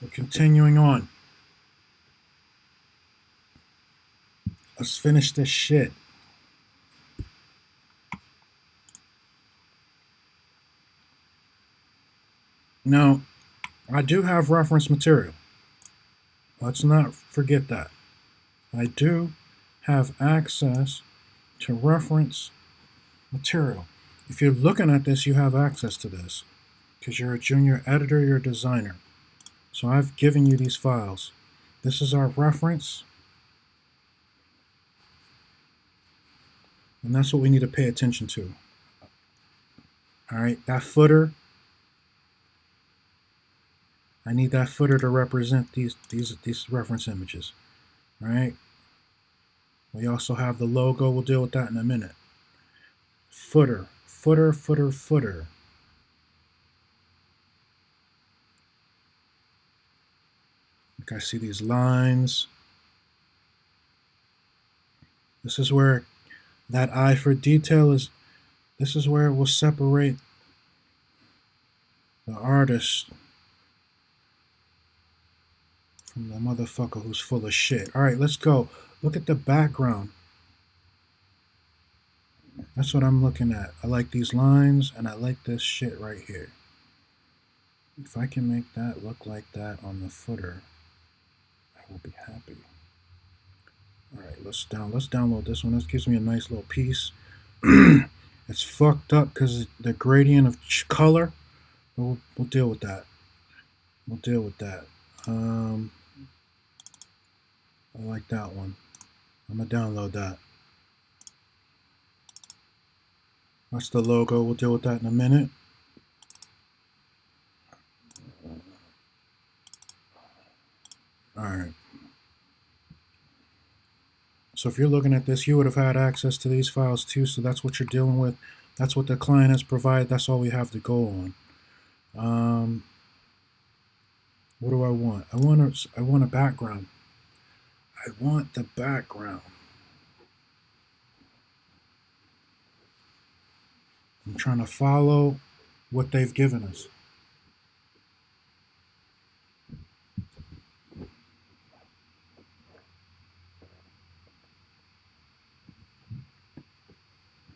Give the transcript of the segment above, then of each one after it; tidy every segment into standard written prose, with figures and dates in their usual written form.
We're continuing on. Let's finish this shit. Now, I do have reference material. Let's not forget that. I do have access to reference material. If you're looking at this, you have access to this because you're a junior editor, you're a designer. So I've given you these files. This is our reference. And that's what we need to pay attention to. All right, that footer. I need that footer to represent these reference images. All right. We also have the logo. We'll deal with that in a minute. Footer, footer, footer, footer. Like I see these lines. This is where that eye for detail is. This is where it will separate the artist from the motherfucker who's full of shit. All right, let's go. Look at the background. That's what I'm looking at. I like these lines, and I like this shit right here. If I can make that look like that on the footer, I will be happy. All right, let's download this one. This gives me a nice little piece. It's fucked up because the gradient of color. We'll deal with that. We'll deal with that. I like that one. I'm gonna download that. That's the logo. We'll deal with that in a minute. All right. So if you're looking at this, you would have had access to these files too. So that's what you're dealing with. That's what the client has provided. That's all we have to go on. What do I want? I want a background. I want the background. I'm trying to follow what they've given us.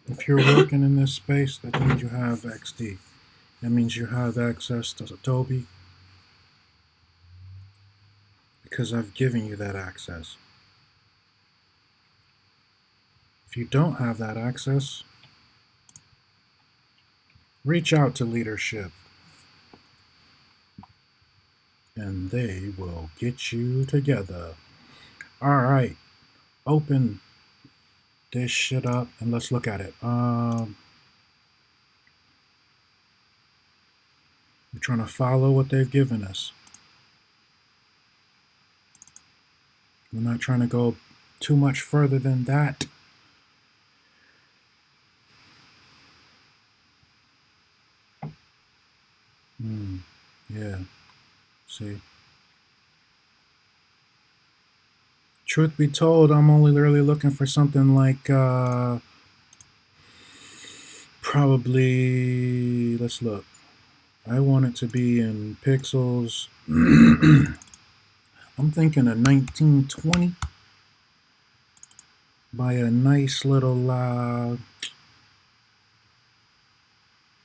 If you're working in this space, that means you have XD. That means you have access to Adobe because I've given you that access. If you don't have that access, reach out to leadership and they will get you together. All right, open this shit up and let's look at it. We're trying to follow what they've given us. We're not trying to go too much further than that. Yeah, see. Truth be told, I'm only really looking for something like probably, let's look. I want it to be in pixels. I'm thinking a 1920 by a nice little,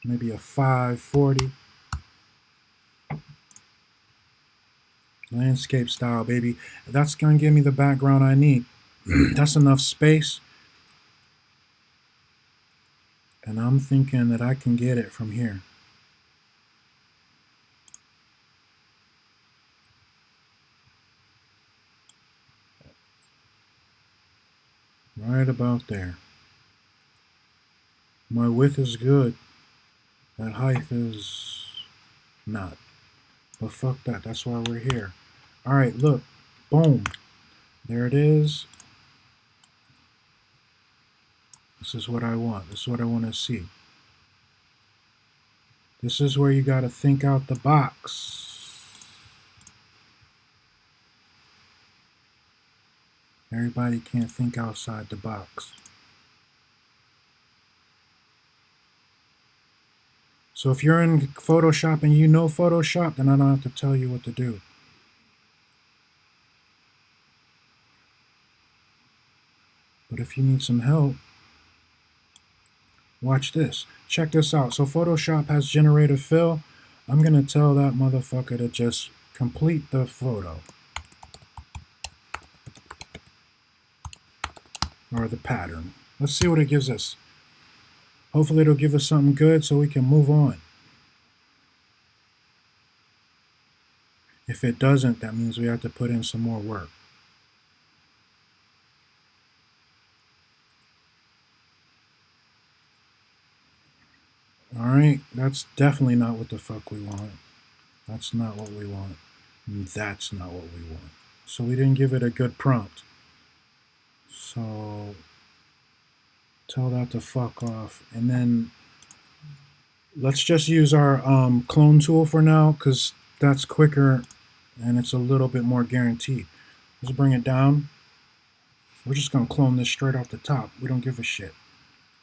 maybe a 540. Landscape style, baby. That's going to give me the background I need. That's enough space. And I'm thinking that I can get it from here. Right about there. My width is good. That height is not. But fuck that. That's why we're here. All right, look. Boom. There it is. This is what I want. This is what I want to see. This is where you got to think out the box. Everybody can't think outside the box. So if you're in Photoshop and you know Photoshop, then I don't have to tell you what to do. if you need some help, watch this. Check this out. So Photoshop has generated fill. I'm going to tell that motherfucker to just complete the photo. Or the pattern. Let's see what it gives us. Hopefully it'll give us something good so we can move on. If it doesn't, that means we have to put in some more work. Alright, that's definitely not what the fuck we want. That's not what we want. That's not what we want. So we didn't give it a good prompt. So tell that to fuck off. And then let's just use our clone tool for now, because that's quicker and it's a little bit more guaranteed. Let's bring it down. We're just going to clone this straight off the top. We don't give a shit.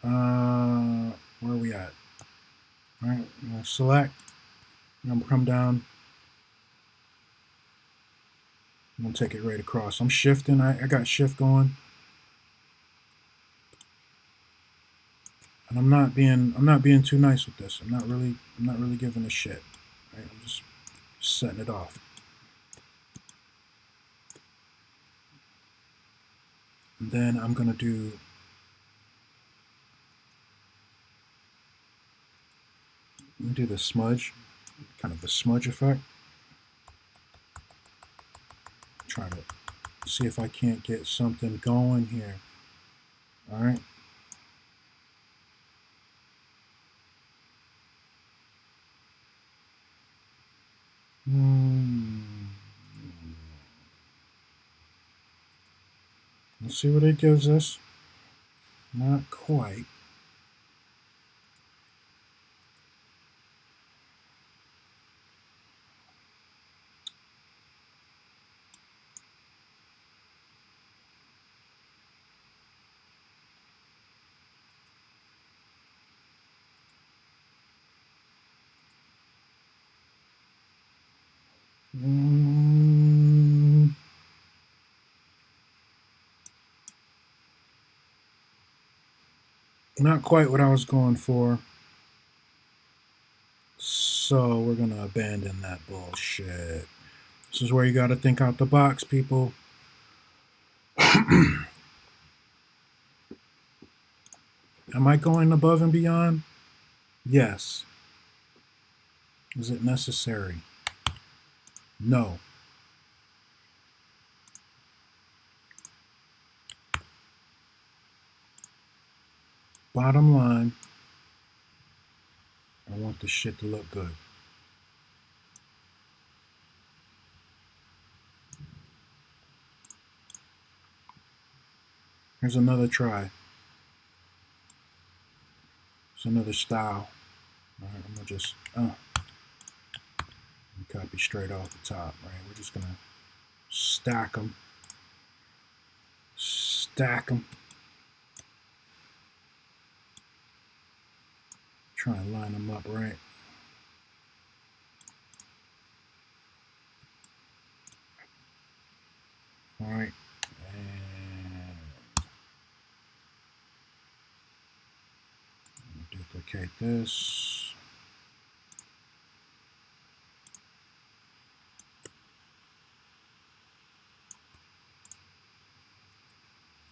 Where are we at? All right, I'm going to select. I'm going to come down. I'm going to take it right across. I'm shifting. I got shift going. And I'm not being too nice with this. I'm not really giving a shit. Right? I'm just setting it off. And then I'm going to do the smudge, kind of the smudge effect. Try to see if I can't get something going here. All right. Let's see what it gives us. Not quite. Not quite what I was going for. So we're going to abandon that bullshit. This is where you got to think out the box, people. Am I going above and beyond? Yes. Is it necessary? No. Bottom line, I want the shit to look good. Here's another try. It's another style. All right, I'm gonna just copy straight off the top. Right, we're just gonna stack them. Stack them. Try and line them up right. All right, and duplicate this.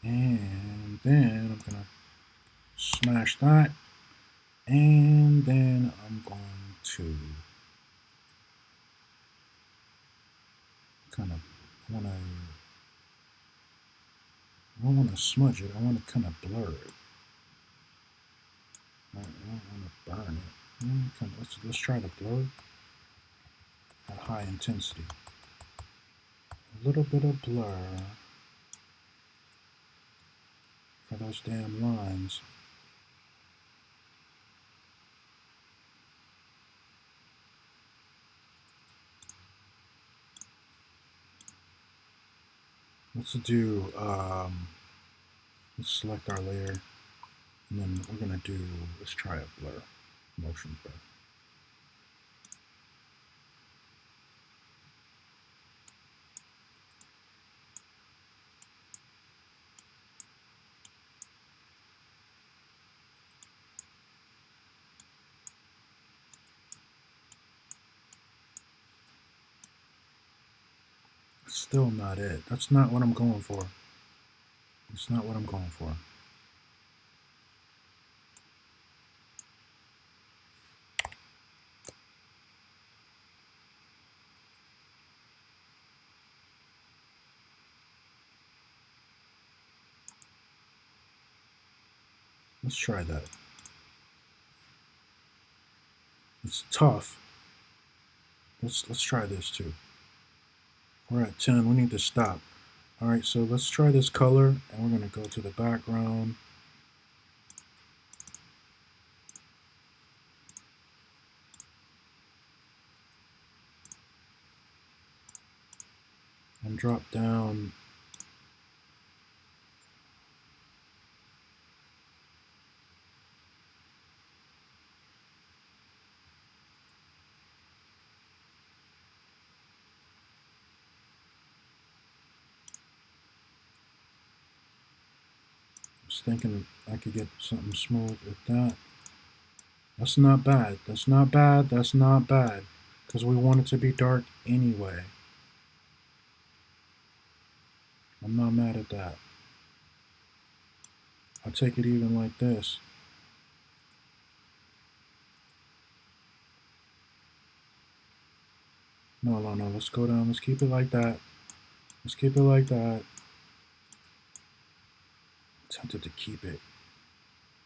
And then I'm gonna smash that. And then I'm going to kind of I don't want to smudge it. I want to kind of blur it. I don't want to burn it. Let's try to blur at high intensity. A little bit of blur for those damn lines. Let's do, let's select our layer, and then we're going to do, let's try a blur, motion blur. Still not it. That's not what I'm going for. It's not what I'm going for. Let's try that. It's tough. Let's try this too. We're at 10. We need to stop. All right, so let's try this color, and we're going to go to the background. And drop down. I was thinking I could get something smooth with that. That's not bad. That's not bad. That's not bad. Because we want it to be dark anyway. I'm not mad at that. I'll take it even like this. No, let's go down. Let's keep it like that. Let's keep it like that. I'm tempted to keep it.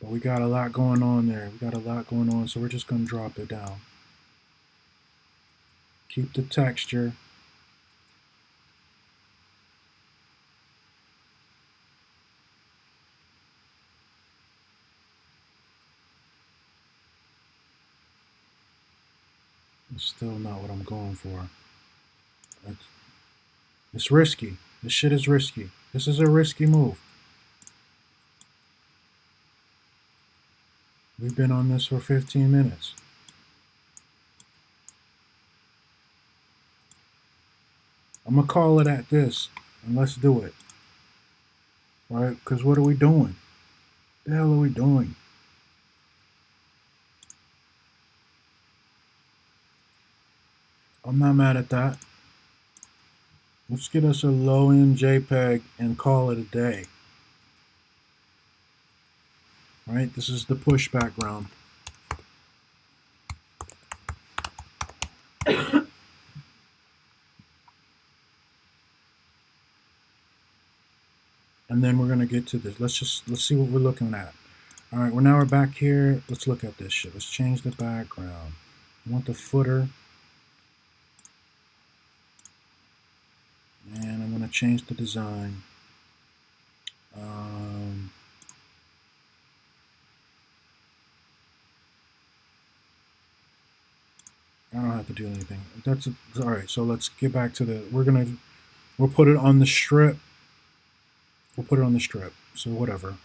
But we got a lot going on there. We got a lot going on, so we're just going to drop it down. Keep the texture. It's still not what I'm going for. It's risky. This shit is risky. This is a risky move. We've been on this for 15 minutes. I'm going to call it at this, and let's do it. All right? Because what are we doing? The hell are we doing? I'm not mad at that. Let's get us a low-end JPEG and call it a day. All right? This is the push background. And then we're going to get to this. Let's see what we're looking at. All right, well, now we're back here. Let's look at this shit. Let's change the background. I want the footer. And I'm going to change the design. I don't have to do anything. That's all right. So let's get back to the. We'll put it on the strip. We'll put it on the strip. So whatever.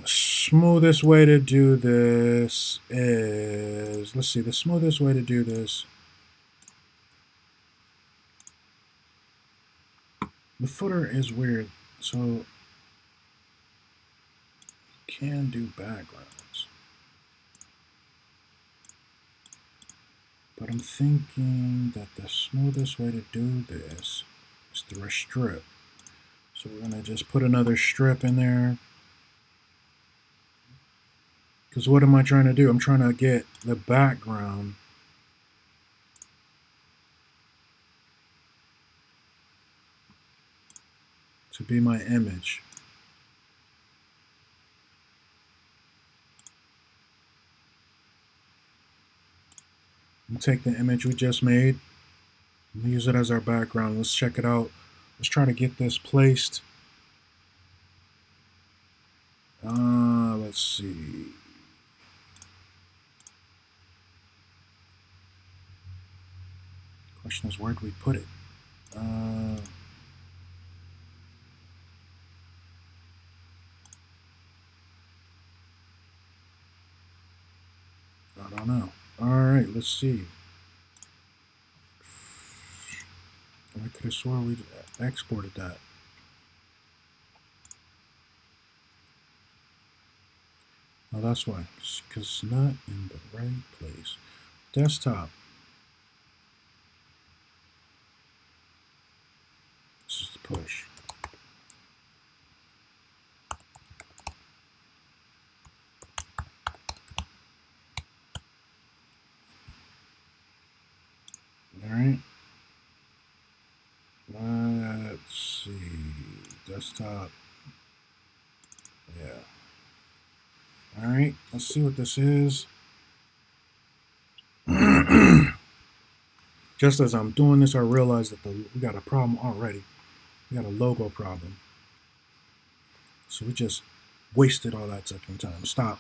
Smoothest way to do this is, let's see. The smoothest way to do this. The footer is weird, so can do backgrounds. But I'm thinking that the smoothest way to do this is through a strip. So we're going to just put another strip in there. Because what am I trying to do? I'm trying to get the background to be my image. We'll take the image we just made and use it as our background. Let's check it out. Let's try to get this placed. Let's see. Question is, where do we put it? I don't know. All right, let's see. I could have sworn we exported that. Oh, that's why. Because it's not in the right place. Desktop. Stop. Yeah. All right, let's see what this is. Just as I'm doing this, I realize that we got a problem already. We got a logo problem. So we just wasted all that fucking time. Stop.